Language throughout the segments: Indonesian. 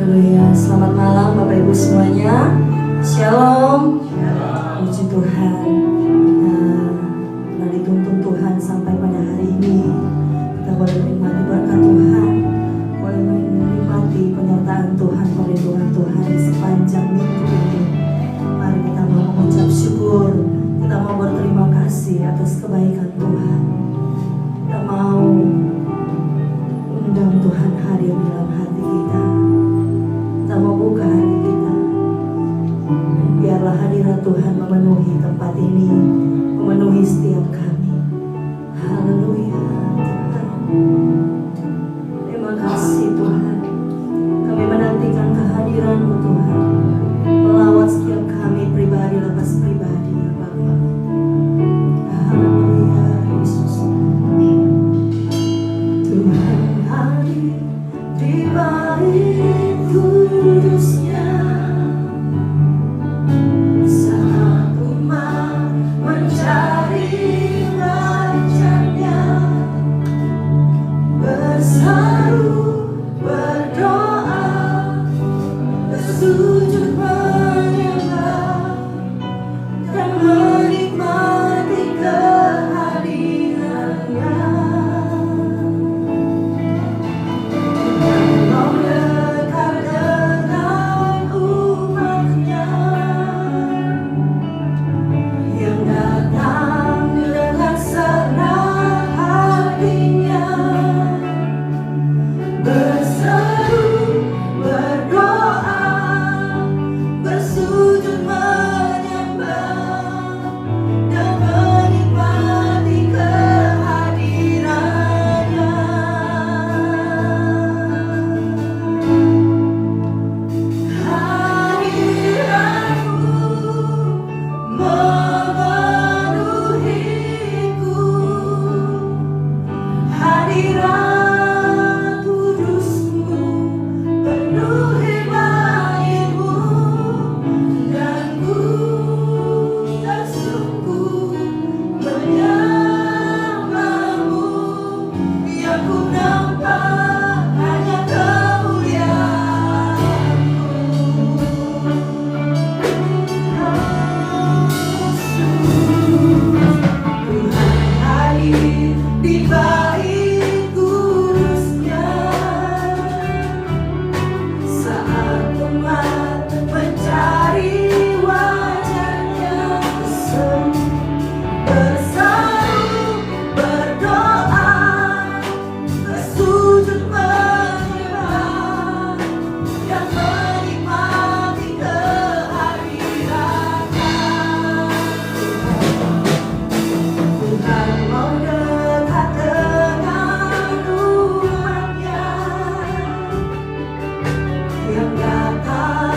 Haleluya. Selamat malam Bapak Ibu semuanya. Shalom. Puji Tuhan. Kita telah dituntun Tuhan sampai pada hari ini. Kita boleh menikmati berkat Tuhan, boleh menikmati penyertaan Tuhan, perlindungan Tuhan di sepanjang minggu ini. Mari kita mau mengucap syukur, kita mau berterima kasih atas kebaikan Tuhan. Kita mau undang Tuhan hadir dalam hati kita. Kita mau buka hati kita. Biarlah hadirat Tuhan memenuhi tempat ini, memenuhi setiap kami. Haleluya Tuhan. Terima kasih Tuhan. Kami menantikan kehadiran-Mu Tuhan, melawat setiap kami pribadi lepas pribadi ya Bapa. Haleluya Yesus. Tuhan hadir di bait kudusnya saat umat mencari wajah-Nya, berseru, berdoa, bersujud menyembah dan menikmati kehadiran-Nya. Mau dekat dengan umat-Nya yang datang dengan senang hatinya, berseru, berdoa, bersujud menyembah dan menikmati kehadiran-Nya. Hadirat-Mu memenuhiku, hadirat kudus-Mu penuhi bait-Mu, dan ku tersungkur menyembah-Mu. Yang ku nampak hanya kemuliaan-Mu. Tuhan hadir di bait kudusnya saat umat mencari wajah-Nya, berseru, berdoa, bersujud menyembah dan menikmati kehadiran-Nya. Tuhan mau dekat dengan umat-Nya yang datang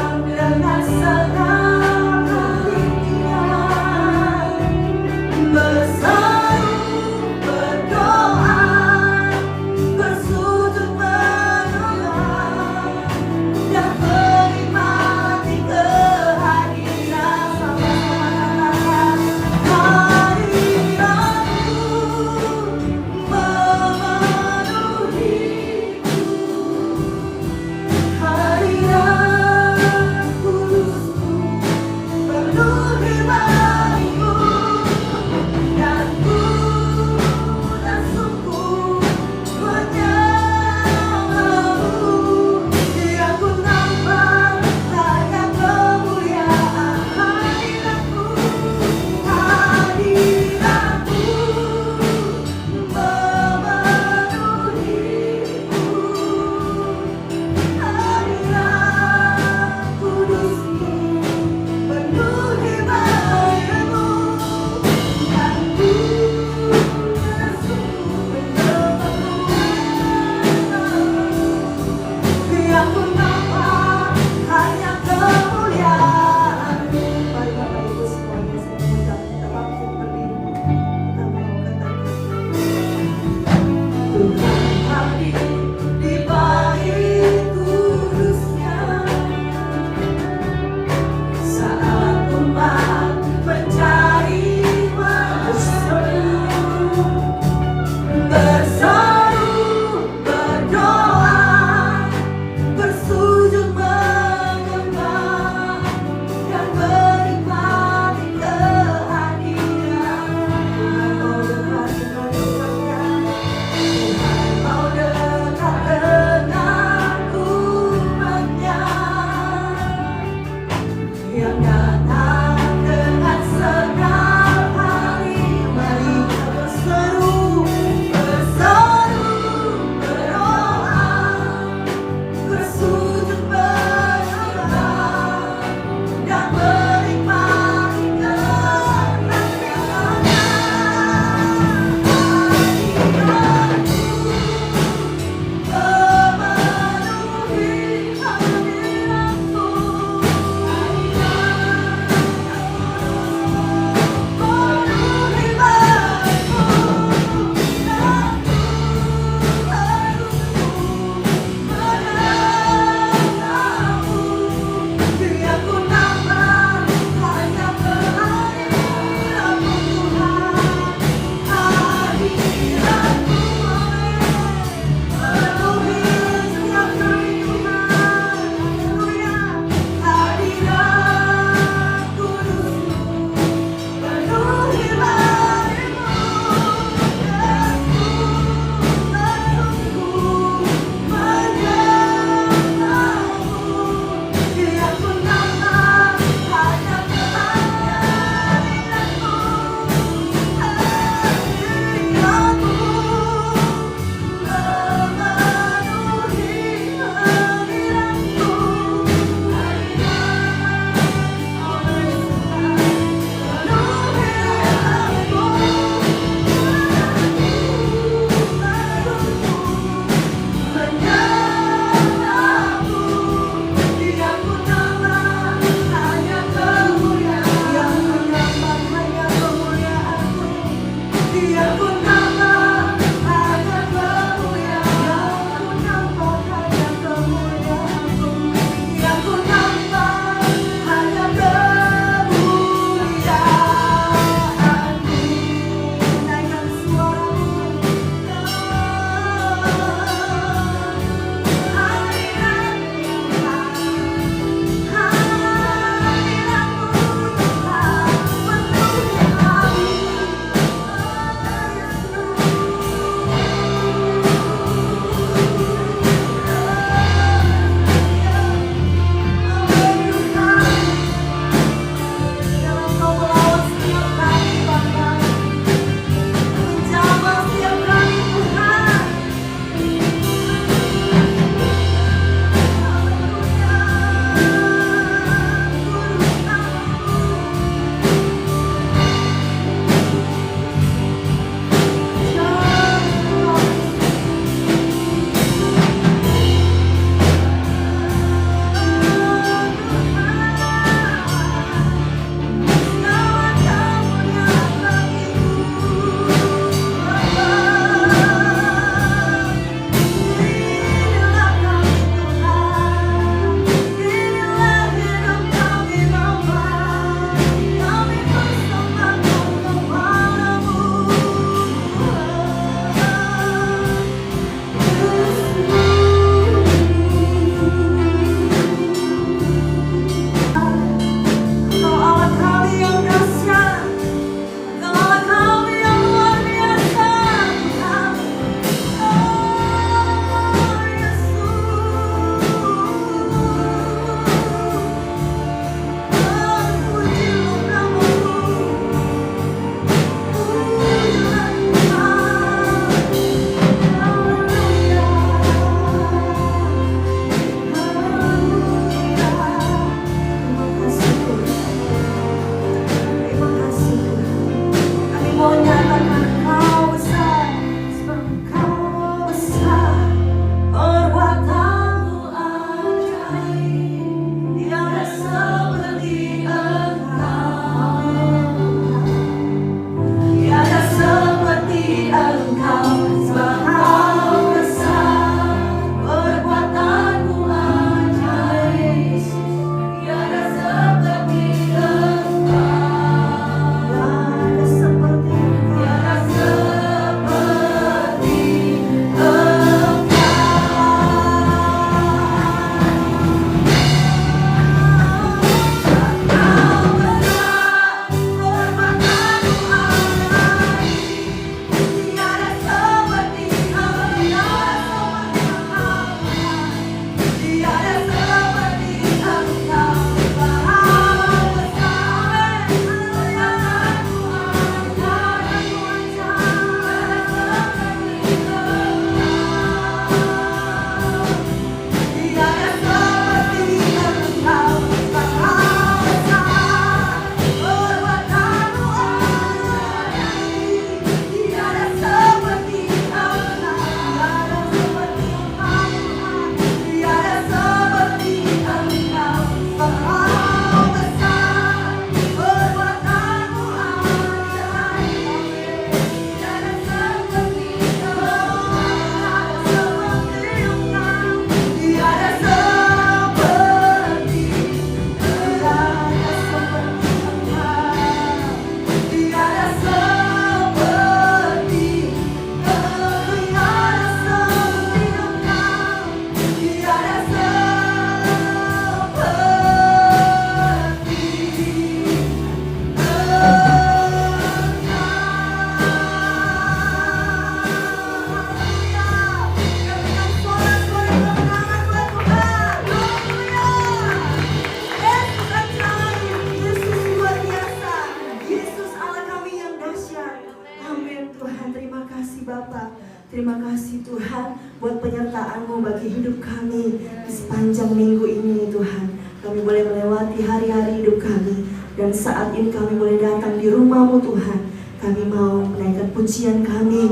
buat penyertaan-Mu bagi hidup kami di sepanjang minggu ini Tuhan. Kami boleh melewati hari-hari hidup kami, dan saat ini kami boleh datang di rumah-Mu Tuhan. Kami mau menaikkan pujian kami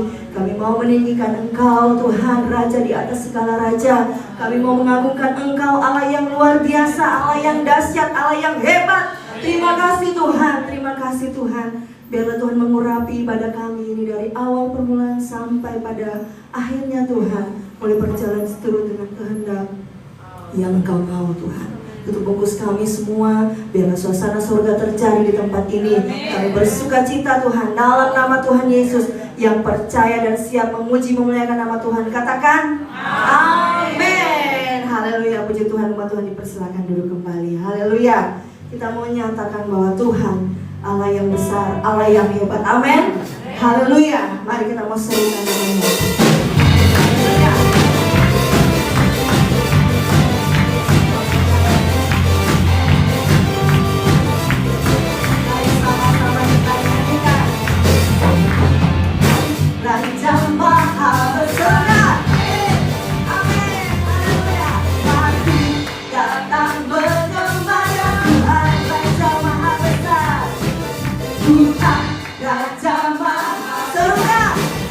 mau meninggikan Engkau Tuhan, Raja di atas segala raja. Kami mau mengagungkan Engkau, Allah yang luar biasa, Allah yang dahsyat, Allah yang hebat. Terima kasih Tuhan, terima kasih Tuhan. Biarlah Tuhan mengurapi ibadah kami ini dari awal permulaan sampai pada akhirnya Tuhan. Boleh berjalan seturut dengan kehendak yang Engkau mau Tuhan. Tutup bungkus kami semua, biarlah suasana surga terjadi di tempat ini. Kami bersuka cita Tuhan dalam nama Tuhan Yesus. Yang percaya dan siap memuji memuliakan nama Tuhan, katakan amin. Haleluya, puji Tuhan. Umat Tuhan dipersilakan duduk kembali. Haleluya. Kita mau nyatakan bahwa Tuhan Allah yang besar, Allah yang hebat. Amin. Haleluya. Mari kita mau serukan namanya. Haleluya. Raja Maha Besar, amin, haleluya. Mari datang menyembahnya Tuhan, Raja Maha Besar, Tuhan Raja Maha Surga,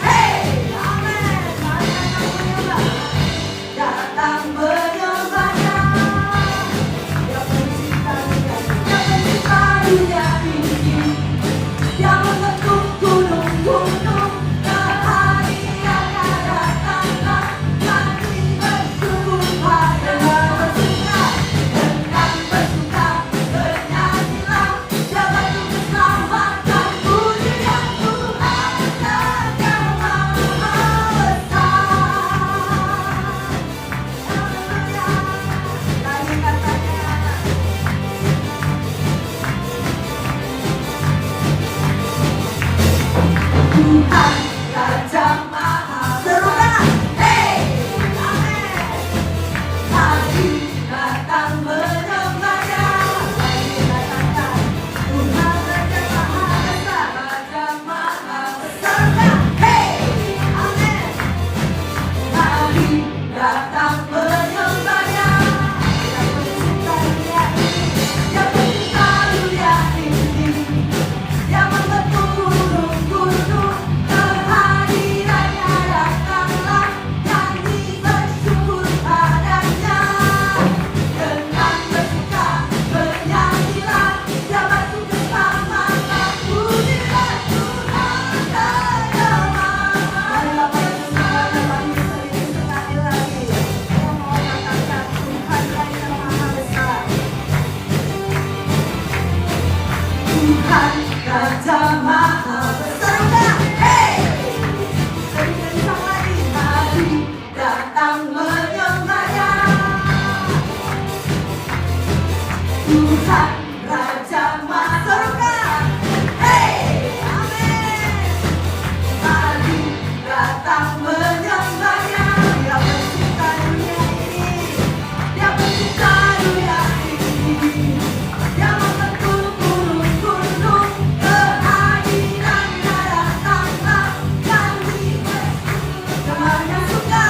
hey, amin. Mari datang menyembah, datang menyembahnya. Dia pencipta dunia ini, Dia mengetuk gunung-gunung. Tuhan Raja Maha Surga, hey, amin. Mari datang menyembahnya. Mari katakan Tuhan Raja Maha Besar, Raja Maha Surga, hey, amin. Mari datang menyembahnya. Dia pencipta dunia ini, Dia pencipta dunia ini, Dia mengetuk gunung-gunung. Tuhan Raja Maha Besar, hey, lebih kencang lagi. Mari datang menyembahnya. Tuhan Raja Maha Surga, hey, amin. Mari datang menyembahnya. Dia pencipta dunia ini, Dia pencipta dunia ini, Dia mengetuk gunung-gunung. Kehadirannya datanglah, kami bersyukur. Semuanya suka,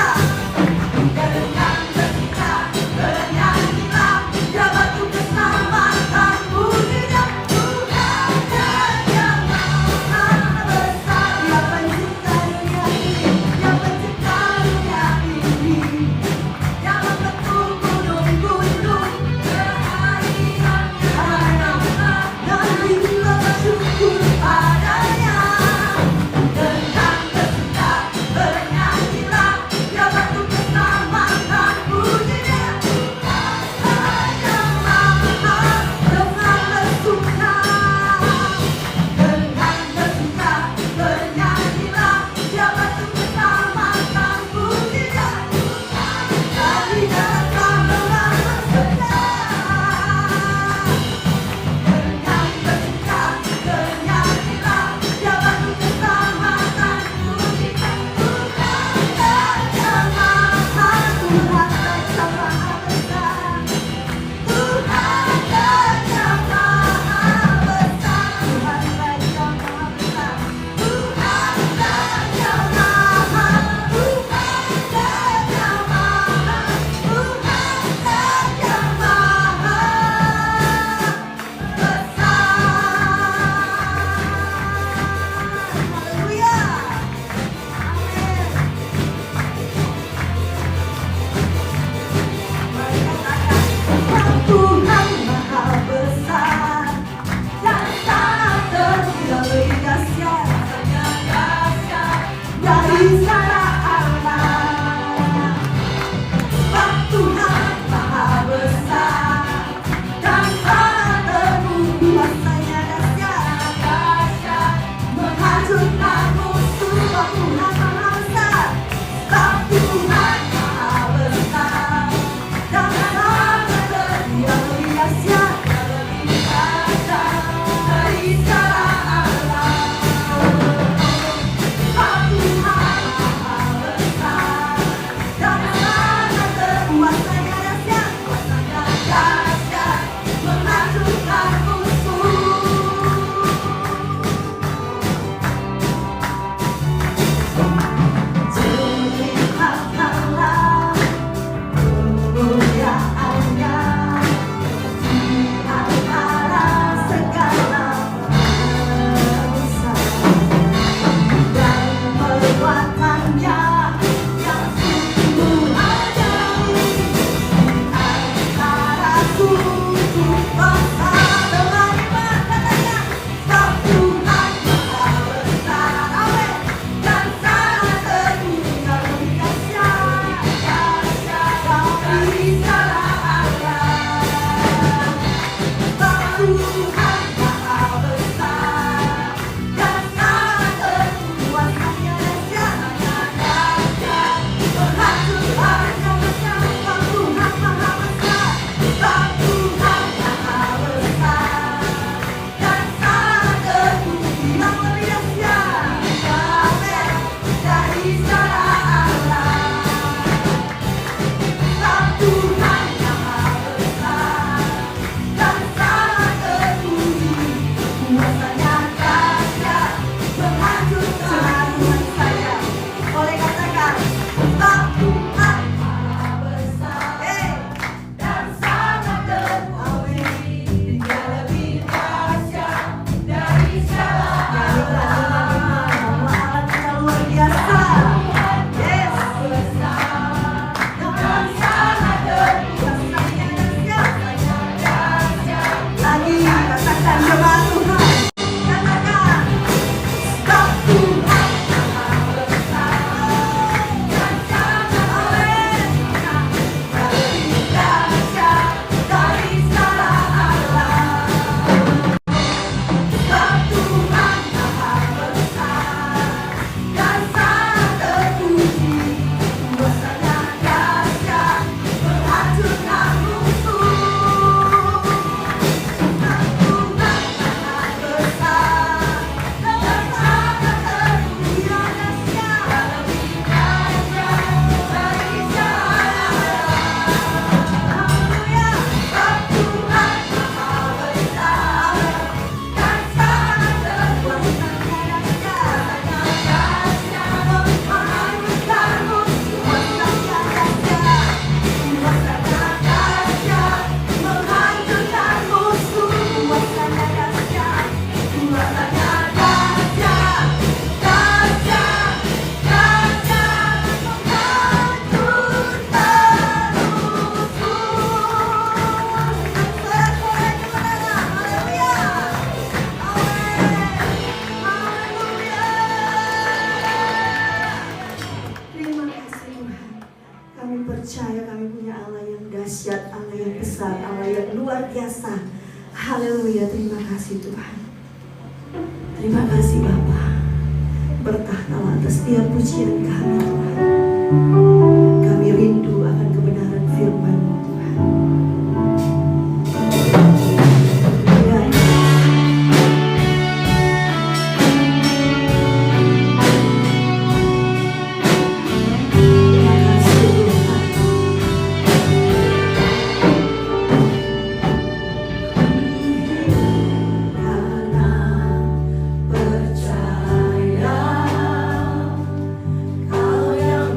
dengan bersuka bernyanyilah. Dia batu keselamatan. Allah yang luar biasa. Haleluya, terima kasih Tuhan. Terima kasih Bapa. Bertahtalah atas setiap pujian kami Tuhan. Kami rindu akan kebenaran firman-Mu Tuhan. Ya. Terima kasih Tuhan. Karena percaya Kau yang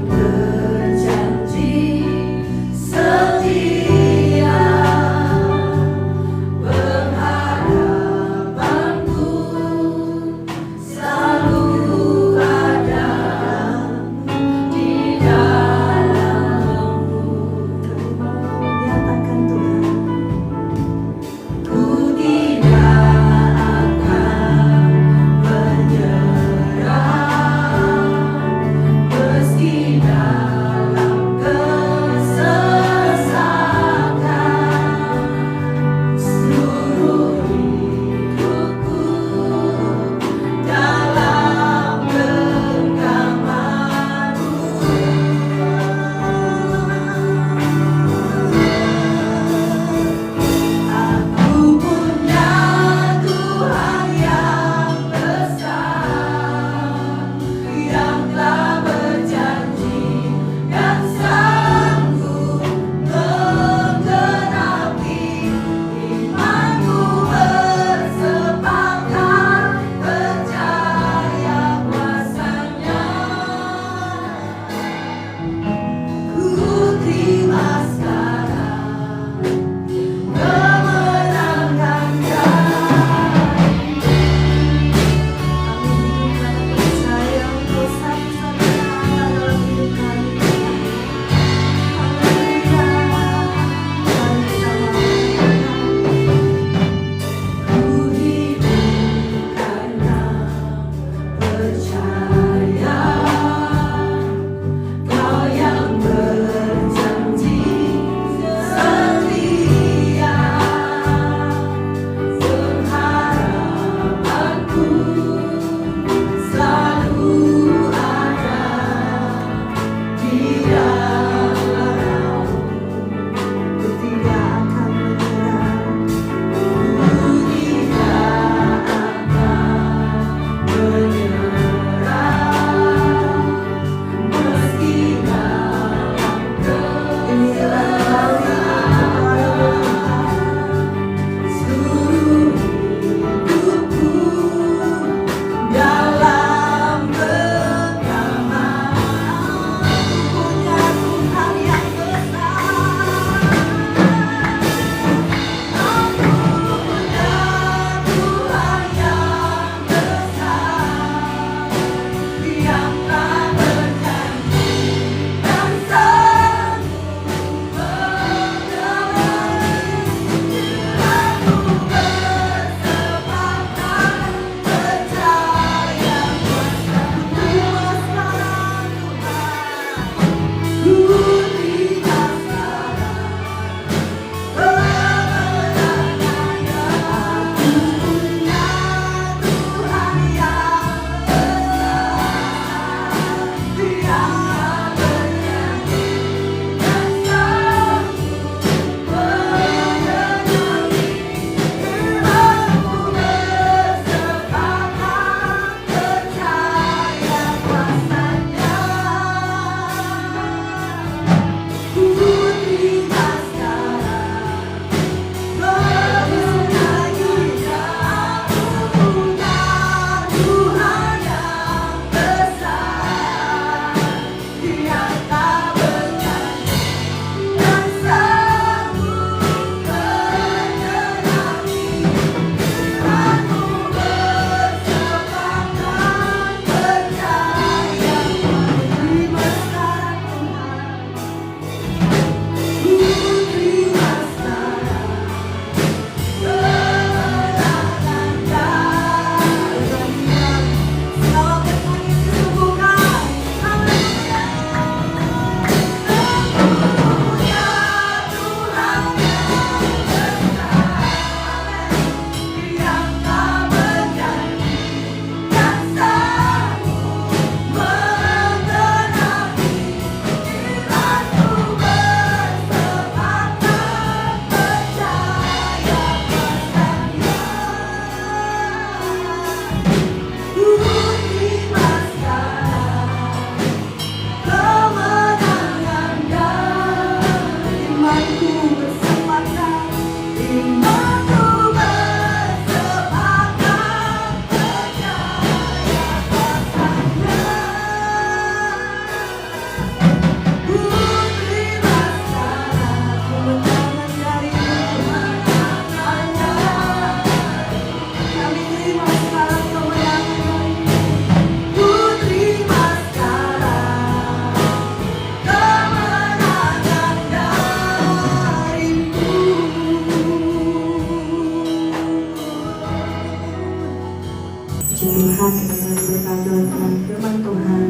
istirahat, kita akan berkata dengan firman Tuhan.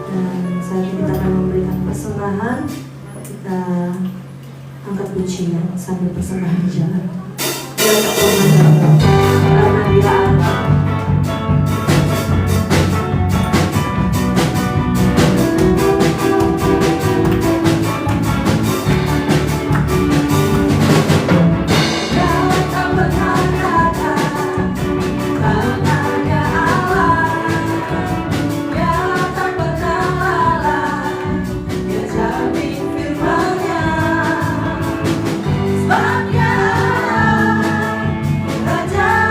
Dan saat ini kita akan memberikan persembahan. Kita angkat pujian sambil persembahan jalan. Dia tak pernah gagal, karena Dia Allah. Raja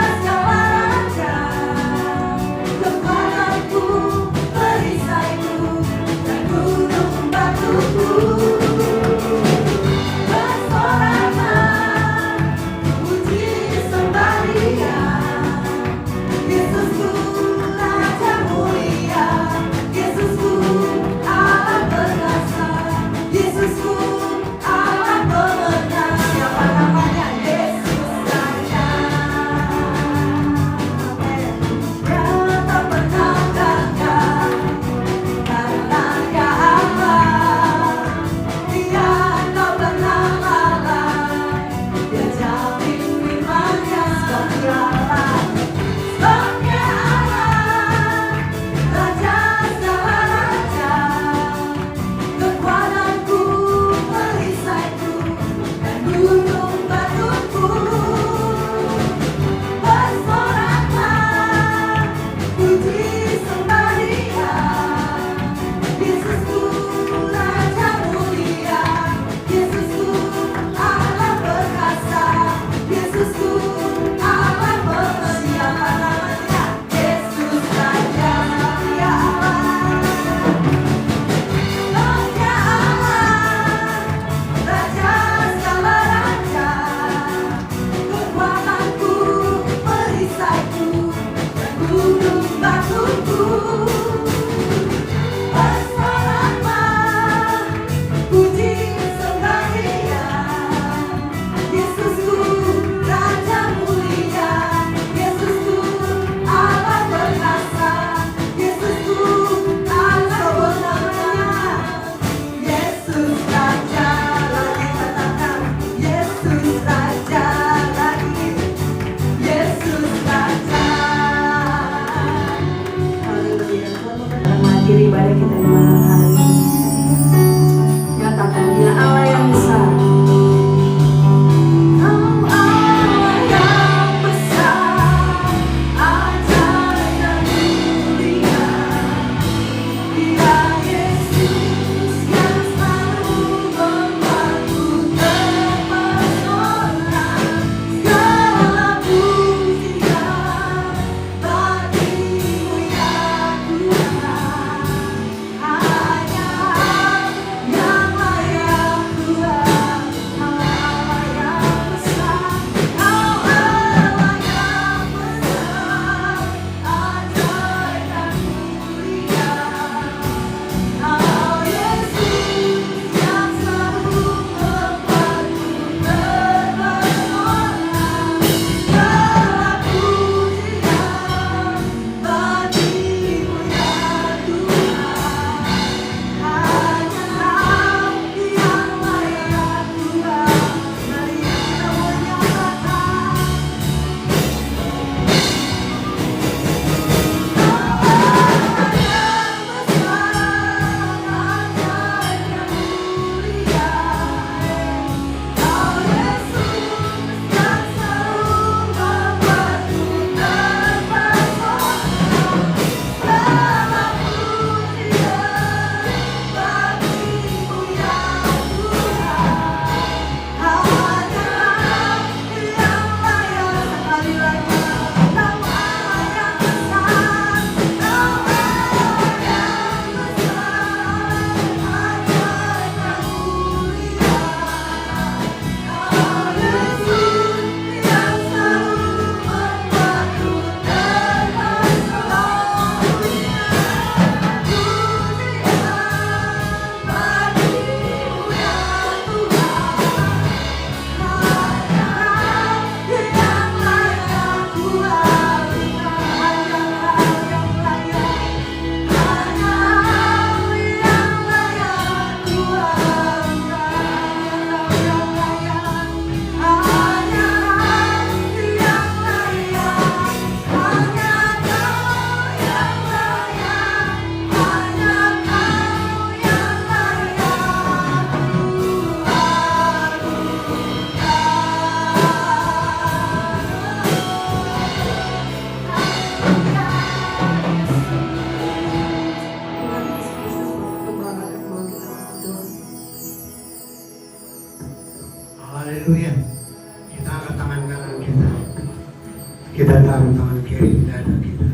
Kita taruh tangan kiri di dada kita.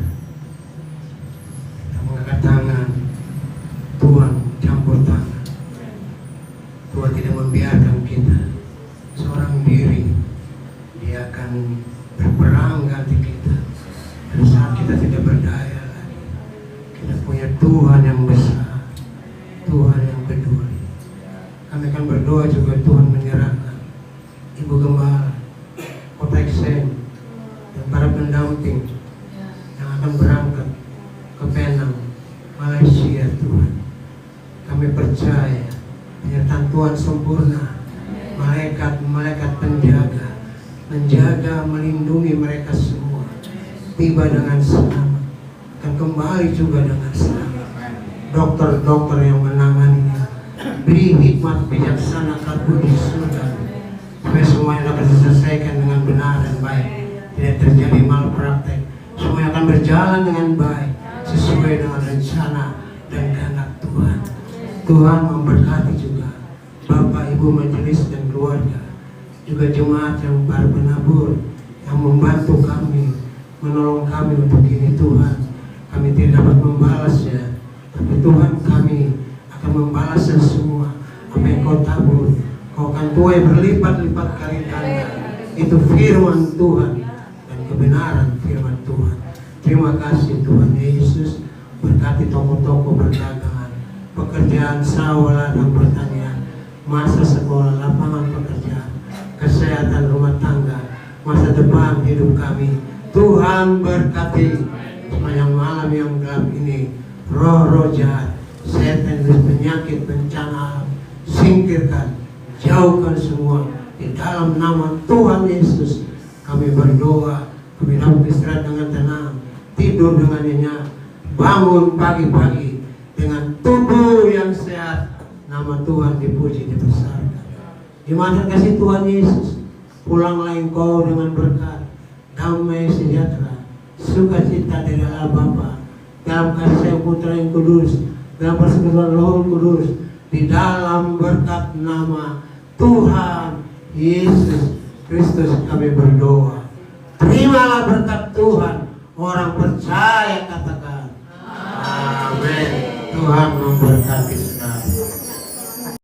Kita mengangkat tangan. Tuhan campur tangan. Tuhan tidak membiarkan kita seorang diri. Dia akan berperang ganti kita. Dan saat kita tidak berdaya lagi, kita punya Tuhan yang besar, Tuhan yang peduli. Kami akan berdoa juga Tuhan menyerahkan Ibu Gembala, Kota Eksen, dan para pendamping yang akan berangkat ke Penang, Malaysia. Tuhan, kami percaya penyertaan Tuhan sempurna. Malaikat menjaga, melindungi mereka semua, tiba dengan selamat dan kembali juga dengan selamat. Dokter-dokter yang menanganinya, beri hikmat bijaksana Kau di surga, supaya semuanya dapat diselesaikan dengan benar dan baik, tidak terjadi malpraktek. Semuanya akan berjalan dengan baik sesuai dengan rencana dan kehendak Tuhan. Tuhan memberkati juga Bapak Ibu majelis dan keluarga, juga jemaat yang para penabur yang membantu kami, menolong kami untuk ini. Tuhan, kami tidak dapat membalasnya, tapi Tuhan, kami akan membalasnya semua. Apa yang Kau tabur, Kau akan tuai berlipat-lipat kali ganda. Itu firman Tuhan dan kebenaran firman Tuhan. Terima kasih Tuhan Yesus. Berkati toko-toko perdagangan, pekerjaan sawah ladang pertanian, masa sekolah, lapangan pekerjaan, kesehatan rumah tangga, masa depan hidup kami. Tuhan berkati sepanjang malam yang gelap ini. Roh-roh jahat, setan, penyakit, bencana alam, singkirkan, jauhkan semua di dalam nama Tuhan Yesus. Kami berdoa, kami dapat istirahat dengan tenang, tidur dengan nyenyak, bangun pagi-pagi dengan tubuh yang sehat. Nama Tuhan dipuji, dibesarkan. Di mana kasih Tuhan Yesus, pulanglah engkau dengan berkat, damai sejahtera, sukacita dari Allah Bapa, dalam kasih Putra yang kudus, dalam persekutuan Roh Kudus, di dalam berkat nama Tuhan Yesus Kristus kami berdoa. Terimalah berkat Tuhan. Orang percaya katakan amin. Tuhan memberkati.